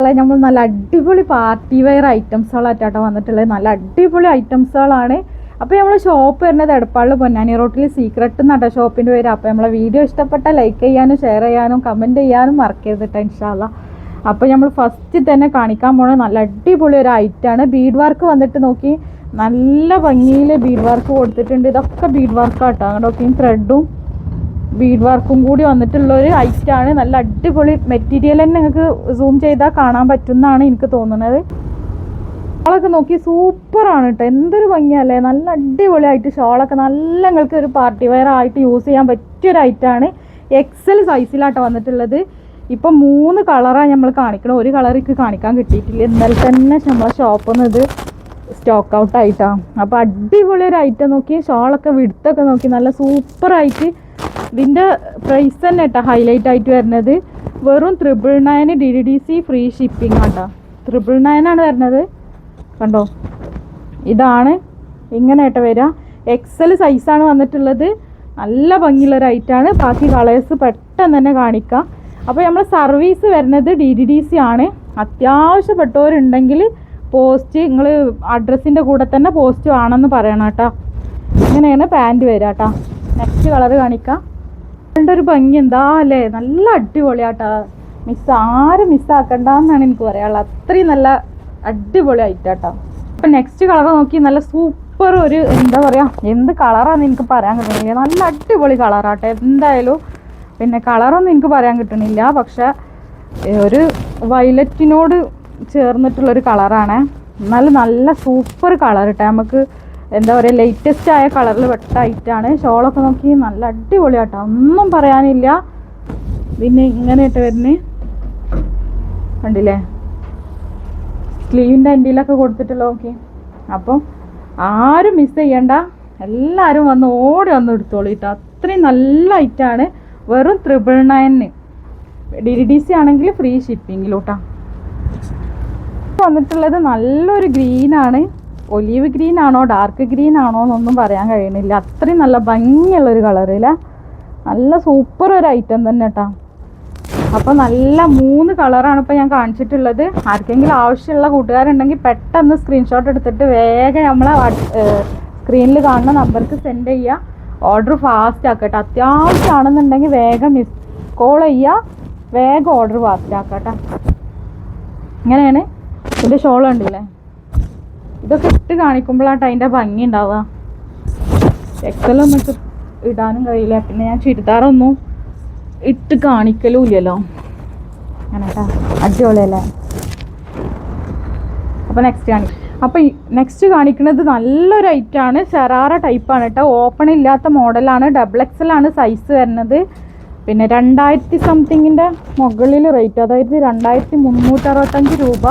നമ്മൾ നല്ല അടിപൊളി പാർട്ടി വെയർ ഐറ്റംസുകളായിട്ടാണ് വന്നിട്ടുള്ളത്. നല്ല അടിപൊളി ഐറ്റംസുകളാണ്. അപ്പോൾ നമ്മൾ ഷോപ്പ് വരുന്നത് എടപ്പാളിൽ പൊന്നാനി റോട്ടിൽ സീക്രട്ട് എന്നാട്ടോ ഷോപ്പിൻ്റെ പേര്. അപ്പോൾ നമ്മളെ വീഡിയോ ഇഷ്ടപ്പെട്ടാൽ ലൈക്ക് ചെയ്യാനും ഷെയർ ചെയ്യാനും കമൻറ്റ് ചെയ്യാനും മറക്കരുതിട്ടോ ഇൻഷാ അല്ലാ. അപ്പോൾ നമ്മൾ ഫസ്റ്റ് തന്നെ കാണിക്കാൻ പോകുന്നത് നല്ല അടിപൊളി ഒരു ഐറ്റമാണ്. ബീഡ് വർക്ക് വന്നിട്ട് നോക്കി നല്ല ഭംഗിയിൽ ബീഡ് വർക്ക് കൊടുത്തിട്ടുണ്ട്. ഇതൊക്കെ ബീഡ് വർക്കാട്ടോ. അങ്ങനെ നോക്കി ത്രെഡും ബീഡ് വർക്കും കൂടി വന്നിട്ടുള്ളൊരു ഐറ്റമാണ്. നല്ല അടിപൊളി മെറ്റീരിയൽ തന്നെ നിങ്ങൾക്ക് സൂം ചെയ്താൽ കാണാൻ പറ്റുമെന്നാണ് എനിക്ക് തോന്നുന്നത്. ഷോളൊക്കെ നോക്കി സൂപ്പറാണ് കേട്ടോ. എന്തൊരു ഭംഗിയല്ലേ. നല്ല അടിപൊളിയായിട്ട് ഷോളൊക്കെ നല്ല നിങ്ങൾക്ക് ഒരു പാർട്ടി വെയർ ആയിട്ട് യൂസ് ചെയ്യാൻ പറ്റിയൊരു ഐറ്റമാണ്. എക്സൽ സൈസിലാട്ടോ വന്നിട്ടുള്ളത്. ഇപ്പം 3 കളറാണ് നമ്മൾ കാണിക്കണം. ഒരു കളറിക്ക് കാണിക്കാൻ കിട്ടിയിട്ടില്ല. ഇന്നലെ തന്നെ നമ്മളെ ഷോപ്പിൽ നിന്ന് ഇത് സ്റ്റോക്ക് ഔട്ട് ആയിട്ടാണ്. അപ്പോൾ അടിപൊളി ഒരു ഐറ്റം നോക്കി. ഷോളൊക്കെ വിടുത്തൊക്കെ നോക്കി നല്ല സൂപ്പറായിട്ട്. ഇതിൻ്റെ പ്രൈസ് തന്നെ കേട്ടോ ഹൈലൈറ്റ് ആയിട്ട് വരുന്നത്. വെറും 999 DDDC ഫ്രീ ഷിപ്പിംഗ് ആട്ടോ. 999 വരുന്നത്. കണ്ടോ, ഇതാണ് ഇങ്ങനെ ആയിട്ട് വരിക. എക്സൽ സൈസാണ് വന്നിട്ടുള്ളത്. നല്ല ഭംഗിയുള്ളൊരു ഐറ്റമാണ്. ബാക്കി കളേഴ്സ് പെട്ടെന്ന് തന്നെ കാണിക്കാം. അപ്പോൾ നമ്മൾ സർവീസ് വരുന്നത് DDDC ആണ്. അത്യാവശ്യപ്പെട്ടവരുണ്ടെങ്കിൽ പോസ്റ്റ് നിങ്ങൾ അഡ്രസ്സിൻ്റെ കൂടെ തന്നെ പോസ്റ്റ് വേണമെന്ന് പറയണം കേട്ടോ. ഇങ്ങനെയാണ് പാൻറ്റ് വരിക കേട്ടോ. നെക്സ്റ്റ് കളർ കാണിക്കാം. ഒരു ഭംഗി എന്താ അല്ലേ. നല്ല അടിപൊളിയാട്ടോ. ആരും മിസ്സാക്കണ്ടെന്നാണ് എനിക്ക് പറയാനുള്ളത്. അത്രയും നല്ല അടിപൊളി ആയിട്ടാട്ടോ. അപ്പം നെക്സ്റ്റ് കളർ നോക്കി നല്ല സൂപ്പർ ഒരു എന്താ പറയുക, എന്ത് കളറാണെന്ന് എനിക്ക് പറയാൻ കിട്ടണില്ല. നല്ല അടിപൊളി കളറാട്ടോ. എന്തായാലും പിന്നെ കളറൊന്നും എനിക്ക് പറയാൻ കിട്ടണില്ല. പക്ഷെ ഒരു വയലറ്റിനോട് ചേർന്നിട്ടുള്ളൊരു കളറാണ്. എന്നാലും നല്ല സൂപ്പർ കളർ കേട്ടോ. നമുക്ക് എന്താ പറയുക, ലേറ്റസ്റ്റ് ആയ കളറിൽ വെട്ടായിട്ടാണ്. ഷോളൊക്കെ നോക്കി നല്ല അടിപൊളിയാട്ടോ. ഒന്നും പറയാനില്ല. പിന്നെ ഇങ്ങനെയായിട്ട് വരുന്നത് കണ്ടില്ലേ, സ്ലീവിൻ്റെ എൻഡിലൊക്കെ കൊടുത്തിട്ടുള്ള നോക്കി. അപ്പം ആരും മിസ് ചെയ്യണ്ട, എല്ലാവരും വന്ന് ഓടി വന്ന് എടുത്തോളൂ കേട്ടോ. അത്രയും നല്ല ഐറ്റാണ്. വെറും 999 DDDC ആണെങ്കിൽ ഫ്രീ ഷിപ്പിങ്ങിലോട്ടാ വന്നിട്ടുള്ളത്. നല്ലൊരു ഗ്രീനാണ്. ഒലീവ് ഗ്രീൻ ആണോ ഡാർക്ക് ഗ്രീൻ ആണോ എന്നൊന്നും പറയാൻ കഴിയണില്ല. അത്രയും നല്ല ഭംഗിയുള്ളൊരു കളറില്ല. നല്ല സൂപ്പർ ഒരു ഐറ്റം തന്നെ കേട്ടോ. അപ്പോൾ നല്ല 3 കളറാണ് ഇപ്പോൾ ഞാൻ കാണിച്ചിട്ടുള്ളത്. ആർക്കെങ്കിലും ആവശ്യമുള്ള കൂട്ടുകാരുണ്ടെങ്കിൽ പെട്ടെന്ന് സ്ക്രീൻഷോട്ട് എടുത്തിട്ട് വേഗം നമ്മളെ സ്ക്രീനിൽ കാണുന്ന നമ്പർക്ക് സെൻഡ് ചെയ്യുക. ഓർഡർ ഫാസ്റ്റ് ആക്കട്ടെ. അത്യാവശ്യമാണെന്നുണ്ടെങ്കിൽ വേഗം മിസ് കോൾ ചെയ്യുക. വേഗം ഓർഡർ ഫാസ്റ്റ് ആക്കട്ടെ. ഇങ്ങനെയാണ് ഇതിൻ്റെ ഷോൾ ഉണ്ടല്ലേ. ഇതൊക്കെ ഇട്ട് കാണിക്കുമ്പോഴാട്ടോ അതിൻ്റെ ഭംഗി ഉണ്ടാവുക. എക്സലൊന്നും ഇടാനും കഴിയില്ല. പിന്നെ ഞാൻ ചുരിദാറൊന്നും ഇട്ട് കാണിക്കലും ഇല്ലല്ലോ. അങ്ങനെ കേട്ടോ, അടിപൊളിയല്ലേ. അപ്പോൾ നെക്സ്റ്റ് കാണിക്കുന്നത് നല്ലൊരു ഐറ്റാണ്. ശരാറ ടൈപ്പാണ് കേട്ടോ. ഓപ്പൺ ഇല്ലാത്ത മോഡലാണ്. XXL ആണ് സൈസ് വരുന്നത്. പിന്നെ 2000 സംതിങ്ങിൻ്റെ മുകളിൽ റേറ്റ്, അതായത് 2365 രൂപ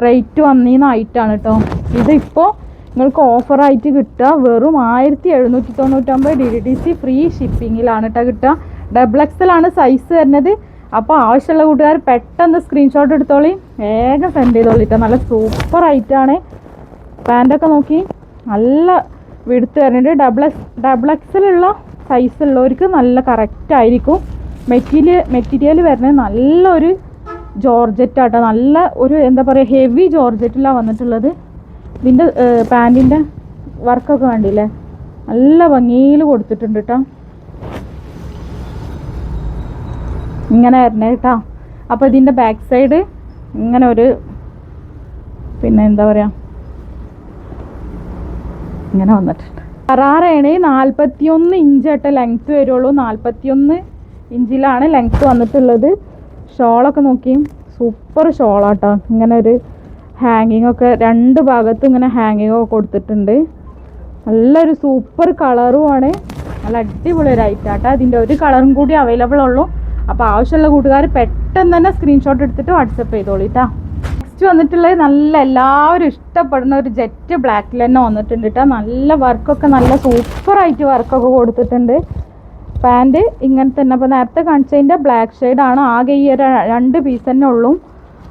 റേറ്റ് വന്നിരുന്ന ഐറ്റാണ് കേട്ടോ. ഇതിപ്പോൾ നിങ്ങൾക്ക് ഓഫറായിട്ട് കിട്ടുക വെറും 1799 DDDC ഫ്രീ ഷിപ്പിങ്ങിലാണ് കേട്ടോ കിട്ടുക. XXL ആണ് സൈസ് വരുന്നത്. അപ്പോൾ ആവശ്യമുള്ള കൂട്ടുകാർ പെട്ടെന്ന് സ്ക്രീൻഷോട്ട് എടുത്തോളി, വേഗം സെൻഡ് ചെയ്തോളിട്ടോ. നല്ല സൂപ്പർ ഐറ്റാണ്. പാൻറ്റൊക്കെ നോക്കി നല്ല വിടുത്ത് വരുന്നുണ്ട്. XXL ഉള്ള സൈസ് ഉള്ളവർക്ക് നല്ല കറക്റ്റ് ആയിരിക്കും. മെറ്റീരിയൽ വരുന്നത് നല്ലൊരു ജോർജറ്റാട്ടോ. നല്ല ഒരു എന്താ പറയുക, ഹെവി ജോർജറ്റിലാണ് വന്നിട്ടുള്ളത്. ഇതിൻ്റെ പാൻറ്റിൻ്റെ വർക്കൊക്കെ കണ്ടില്ലേ, നല്ല ഭംഗിയിൽ കൊടുത്തിട്ടുണ്ട് കേട്ടോ. ഇങ്ങനെ വരണേ കേട്ടോ. അപ്പോൾ ഇതിൻ്റെ ബാക്ക് സൈഡ് ഇങ്ങനെ ഒരു പിന്നെ എന്താ പറയുക ഇങ്ങനെ വന്നിട്ടുണ്ട്. കറാറയാണ്. 41 ഇഞ്ച് ആയിട്ട് ലെങ്ത്ത് വരുള്ളൂ. 41 ഇഞ്ചിലാണ് ലെങ്ത്ത് വന്നിട്ടുള്ളത്. ഷോളൊക്കെ നോക്കി സൂപ്പർ ഷോളാട്ടോ. ഇങ്ങനെ ഒരു ഹാങ്ങിങ് ഒക്കെ 2 ഭാഗത്തും ഇങ്ങനെ ഹാങ്ങിങ് ഒക്കെ കൊടുത്തിട്ടുണ്ട്. നല്ലൊരു സൂപ്പർ കളറുമാണ്. നല്ല അടിപൊളി ഒരു ഐറ്റാട്ടോ. അതിൻ്റെ ഒരു കളറും കൂടി അവൈലബിൾ ഉള്ളൂ. അപ്പോൾ ആവശ്യമുള്ള കൂട്ടുകാർ പെട്ടെന്ന് തന്നെ സ്ക്രീൻഷോട്ട് എടുത്തിട്ട് വാട്സപ്പ് ചെയ്തോളിട്ടാ. നെക്സ്റ്റ് വന്നിട്ടുള്ളത് നല്ല എല്ലാവരും ഇഷ്ടപ്പെടുന്ന ഒരു ജെറ്റ് ബ്ലാക്കിൽ തന്നെ വന്നിട്ടുണ്ട് കേട്ടോ. നല്ല വർക്കൊക്കെ നല്ല സൂപ്പറായിട്ട് വർക്കൊക്കെ കൊടുത്തിട്ടുണ്ട്. പാൻറ്റ് ഇങ്ങനെ തന്നെ. അപ്പോൾ നേരത്തെ കാണിച്ചതിൻ്റെ ബ്ലാക്ക് ഷെയ്ഡാണ്. ആകെ ഈ ഒരു 2 പീസ് തന്നെ ഉള്ളൂ.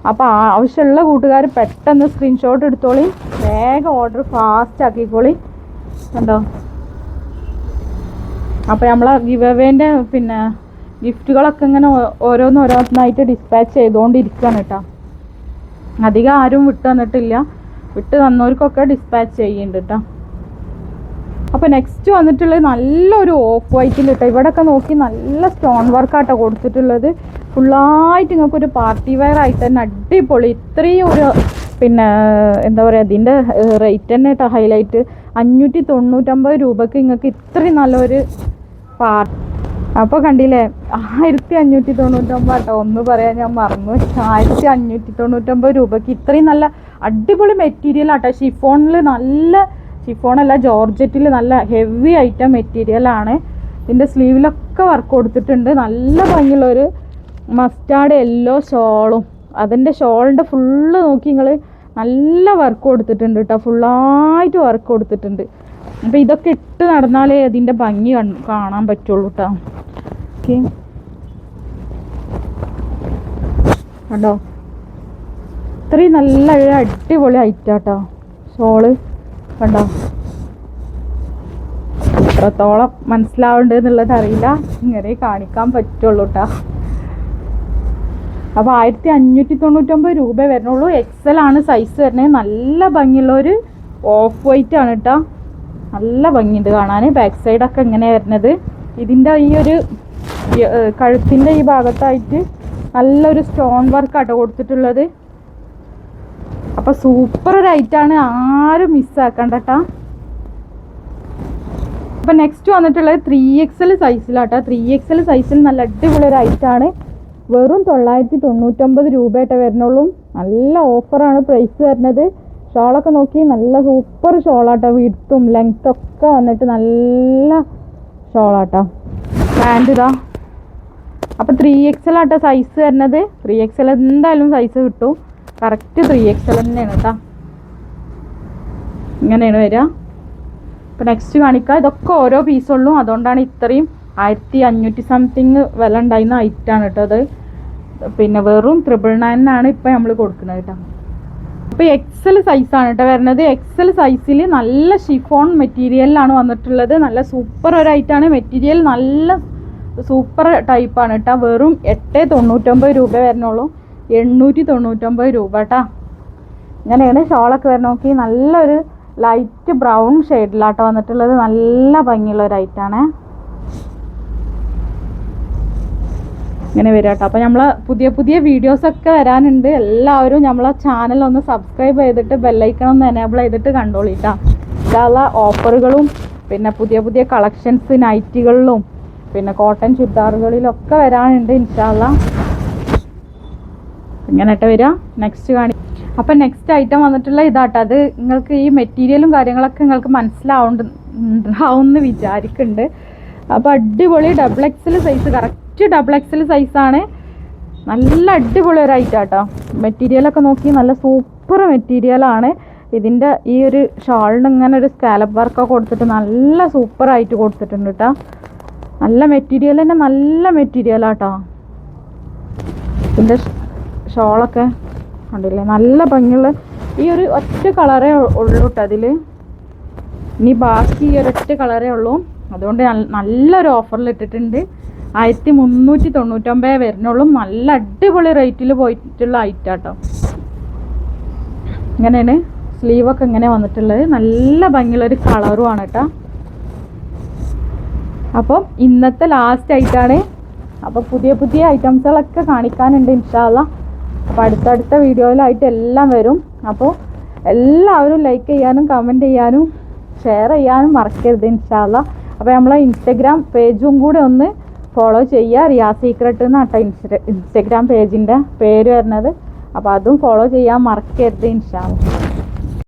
അപ്പോൾ ആവശ്യമുള്ള കൂട്ടുകാർ പെട്ടെന്ന് സ്ക്രീൻഷോട്ട് എടുത്തോളി, വേഗം ഓർഡർ ഫാസ്റ്റ് ആക്കിക്കോളി. കണ്ടോ. അപ്പോൾ നമ്മളെ ഗിവ് അവേൻ്റെ പിന്നെ ഗിഫ്റ്റുകളൊക്കെ ഇങ്ങനെ ഓരോന്നായിട്ട് ഡിസ്പാച്ച് ചെയ്തുകൊണ്ടിരിക്കുകയാണ് കേട്ടോ. അധികം ആരും വിട്ട് തന്നിട്ടില്ല. വിട്ട് തന്നവർക്കൊക്കെ ഡിസ്പാച്ച് ചെയ്യുന്നുണ്ട് കേട്ടോ. അപ്പോൾ നെക്സ്റ്റ് വന്നിട്ടുള്ളത് നല്ലൊരു ഓഫ് വൈറ്റിൽ കേട്ടോ. ഇവിടെയൊക്കെ നോക്കി നല്ല സ്റ്റോൺ വർക്കാട്ടോ കൊടുത്തിട്ടുള്ളത്. ഫുള്ളായിട്ട് നിങ്ങൾക്കൊരു പാർട്ടി വെയർ ആയിട്ട് തന്നെ അടിപൊളി. ഇത്രയും ഒരു പിന്നെ എന്താ പറയുക, ഇതിൻ്റെ റേറ്റ് തന്നെ കേട്ടോ ഹൈലൈറ്റ്. 599 രൂപയ്ക്ക് നിങ്ങൾക്ക് ഇത്രയും നല്ലൊരു അപ്പോൾ കണ്ടില്ലേ 1599 കേട്ടോ. ഒന്ന് പറയാൻ ഞാൻ മറന്നു. 1599 രൂപയ്ക്ക് ഇത്രയും നല്ല അടിപൊളി മെറ്റീരിയൽ ആട്ടോ. ഷിഫോണിൽ നല്ല, ഷിഫോണല്ല ജോർജറ്റിൽ നല്ല ഹെവി ഐറ്റം മെറ്റീരിയലാണ്. ഇതിൻ്റെ സ്ലീവിലൊക്കെ വർക്ക് കൊടുത്തിട്ടുണ്ട്. നല്ല ഭംഗിയുള്ളൊരു മസ്റ്റാർഡ് യെല്ലോ ഷോളും, അതിൻ്റെ ഷോളിൻ്റെ ഫുള്ള് നോക്കി നിങ്ങൾ നല്ല വർക്ക് കൊടുത്തിട്ടുണ്ട് കേട്ടോ. ഫുള്ളായിട്ട് വർക്ക് കൊടുത്തിട്ടുണ്ട്. അപ്പോൾ ഇതൊക്കെ ഇട്ട് നടന്നാലേ അതിൻ്റെ ഭംഗി കാണാൻ പറ്റുള്ളൂ കേട്ടോ. ഓക്കെ കണ്ടോ, ഇത്രയും നല്ല അടിപൊളി ഐറ്റാട്ടോ ഷോള്. കണ്ടോ എത്രത്തോളം മനസ്സിലാവുന്നുണ്ട് എന്നുള്ളത് അറിയില്ല, ഇങ്ങനെ കാണിക്കാൻ പറ്റുള്ളൂ കേട്ടോ. അപ്പോൾ 1599 രൂപ വരുന്നുള്ളൂ. എക്സൽ ആണ് സൈസ് വരുന്നത്. നല്ല ഭംഗിയുള്ളൊരു ഓഫ് വൈറ്റ് ആണ് കേട്ടോ. നല്ല ഭംഗിയുണ്ട് കാണാൻ. ബാക്ക് സൈഡൊക്കെ ഇങ്ങനെ വരുന്നത്. ഇതിൻ്റെ ഈ ഒരു കഴുത്തിൻ്റെ ഈ ഭാഗത്തായിട്ട് നല്ലൊരു സ്റ്റോൺ വർക്കാട്ടോ കൊടുത്തിട്ടുള്ളത്. അപ്പോൾ സൂപ്പർ ഒരു ഐറ്റാണ്, ആരും മിസ്സാക്കണ്ട കേട്ടോ. അപ്പോൾ നെക്സ്റ്റ് വന്നിട്ടുള്ളത് 3XL സൈസിലാട്ടോ. 3XL സൈസിൽ നല്ല അടിപൊളി ഒരു ഐറ്റാണ്. വെറും 999 രൂപയായിട്ടേ വരുന്നുള്ളൂ. നല്ല ഓഫറാണ് പ്രൈസ് വരുന്നത്. ഷോളൊക്കെ നോക്കി നല്ല സൂപ്പർ ഷോളാട്ടോ. വിഡ്ത്തും ലെങ്ത്തൊക്കെ വന്നിട്ട് നല്ല ഷോളാട്ടോ. പാൻറ് ഇതാ. അപ്പോൾ 3XL ആട്ടോ സൈസ് വരുന്നത്. 3XL എന്തായാലും സൈസ് കിട്ടും. കറക്റ്റ് 3XL തന്നെയാണ് കേട്ടോ. ഇങ്ങനെയാണ് വരിക. അപ്പോൾ നെക്സ്റ്റ് കാണിക്കുക. ഇതൊക്കെ ഓരോ പീസുള്ളൂ, അതുകൊണ്ടാണ് ഇത്രയും 1500 സംതിങ് വില ഉണ്ടായിരുന്ന ഐറ്റാണ് കേട്ടോ അത്. പിന്നെ വെറും 999 ഇപ്പോൾ നമ്മൾ കൊടുക്കുന്നത് കേട്ടോ. അപ്പോൾ XL സൈസാണ് കേട്ടോ വരുന്നത്. XL സൈസിൽ നല്ല ഷിഫോൺ മെറ്റീരിയലിലാണ് വന്നിട്ടുള്ളത്. നല്ല സൂപ്പർ ഒരു ഐറ്റാണ്. മെറ്റീരിയൽ നല്ല സൂപ്പർ ടൈപ്പാണ് കേട്ടോ. വെറും 899 രൂപ വരുന്നുള്ളൂ. 899 രൂപ കേട്ടോ. ഇങ്ങനെയാണ് ഷോളൊക്കെ വരുന്ന. നോക്കി നല്ലൊരു ലൈറ്റ് ബ്രൗൺ ഷെയ്ഡിലാട്ടോ വന്നിട്ടുള്ളത്. നല്ല ഭംഗിയുള്ള ഒരു ഐറ്റാണ്. ഇങ്ങനെ വരിക കേട്ടോ. അപ്പോൾ നമ്മൾ പുതിയ പുതിയ വീഡിയോസൊക്കെ വരാനുണ്ട്. എല്ലാവരും നമ്മളെ ചാനൽ ഒന്ന് സബ്സ്ക്രൈബ് ചെയ്തിട്ട് ബെല്ലൈക്കൺ ഒന്ന് എനേബിൾ ചെയ്തിട്ട് കണ്ടോളിട്ടാ. ഇതാ ഓഫറുകളും പിന്നെ പുതിയ പുതിയ കളക്ഷൻസ് നൈറ്റികളിലും പിന്നെ കോട്ടൺ ചുരിദാറുകളിലൊക്കെ വരാനുണ്ട് ഇൻഷാല്ലാ. ഇങ്ങനെയായിട്ട് വരിക. നെക്സ്റ്റ് അപ്പം നെക്സ്റ്റ് ഐറ്റം വന്നിട്ടുള്ള ഇതാട്ടോ. അത് നിങ്ങൾക്ക് ഈ മെറ്റീരിയലും കാര്യങ്ങളൊക്കെ നിങ്ങൾക്ക് മനസ്സിലാവുമെന്ന് വിചാരിക്കുന്നുണ്ട്. അപ്പോൾ അടിപൊളി XXL സൈസ്, കറക്റ്റ് XXL സൈസാണ്. നല്ല അടിപൊളി ഒരു ഐറ്റം കേട്ടോ. മെറ്റീരിയലൊക്കെ നോക്കി നല്ല സൂപ്പർ മെറ്റീരിയലാണ്. ഇതിൻ്റെ ഈ ഒരു ഷോളിന് ഇങ്ങനെ ഒരു സ്കാലപ്പ് വർക്കൊക്കെ കൊടുത്തിട്ട് നല്ല സൂപ്പറായിട്ട് കൊടുത്തിട്ടുണ്ട് കേട്ടോ. നല്ല മെറ്റീരിയൽ തന്നെ, നല്ല മെറ്റീരിയലാട്ടോ. ഇതിൻ്റെ ഷോളൊക്കെ കണ്ടില്ലേ നല്ല ഭംഗിയുള്ള ഈ ഒരു ഒറ്റ കളറേ ഉള്ളൂ കേട്ടോ അതിൽ. ഇനി ബാക്കി ഈ ഒരൊറ്റ കളറേ ഉള്ളൂ. അതുകൊണ്ട് നല്ലൊരു ഓഫറിൽ ഇട്ടിട്ടുണ്ട്. 1399 വരുന്നുള്ളൂ. നല്ല അടിപൊളി റേറ്റിൽ പോയിട്ടുള്ള ഐറ്റാട്ടോ. ഇങ്ങനെയാണ് സ്ലീവൊക്കെ ഇങ്ങനെ വന്നിട്ടുള്ളത്. നല്ല ഭംഗിയുള്ളൊരു കളറുമാണ് കേട്ടോ. അപ്പം ഇന്നത്തെ ലാസ്റ്റ് ആയിട്ടാണ്. അപ്പോൾ പുതിയ പുതിയ ഐറ്റംസുകളൊക്കെ കാണിക്കാനുണ്ട് ഇൻഷാല്ലാ. അപ്പോൾ അടുത്തടുത്ത വീഡിയോയിലായിട്ട് എല്ലാം വരും. അപ്പോൾ എല്ലാവരും ലൈക്ക് ചെയ്യാനും കമൻറ്റ് ചെയ്യാനും ഷെയർ ചെയ്യാനും മറക്കരുത് ഇൻഷാല്ലാ. അപ്പോൾ നമ്മളെ ഇൻസ്റ്റഗ്രാം പേജും കൂടെ ഒന്ന് ഫോളോ ചെയ്യുക. റിയാസ് സീക്രട്ട് എന്നാട്ടോ ഇൻസ്റ്റഗ്രാം പേജിൻ്റെ പേര് വരുന്നത്. അപ്പോൾ അതും ഫോളോ ചെയ്യാൻ മറക്കരുത് ഇൻഷാല്ലാ.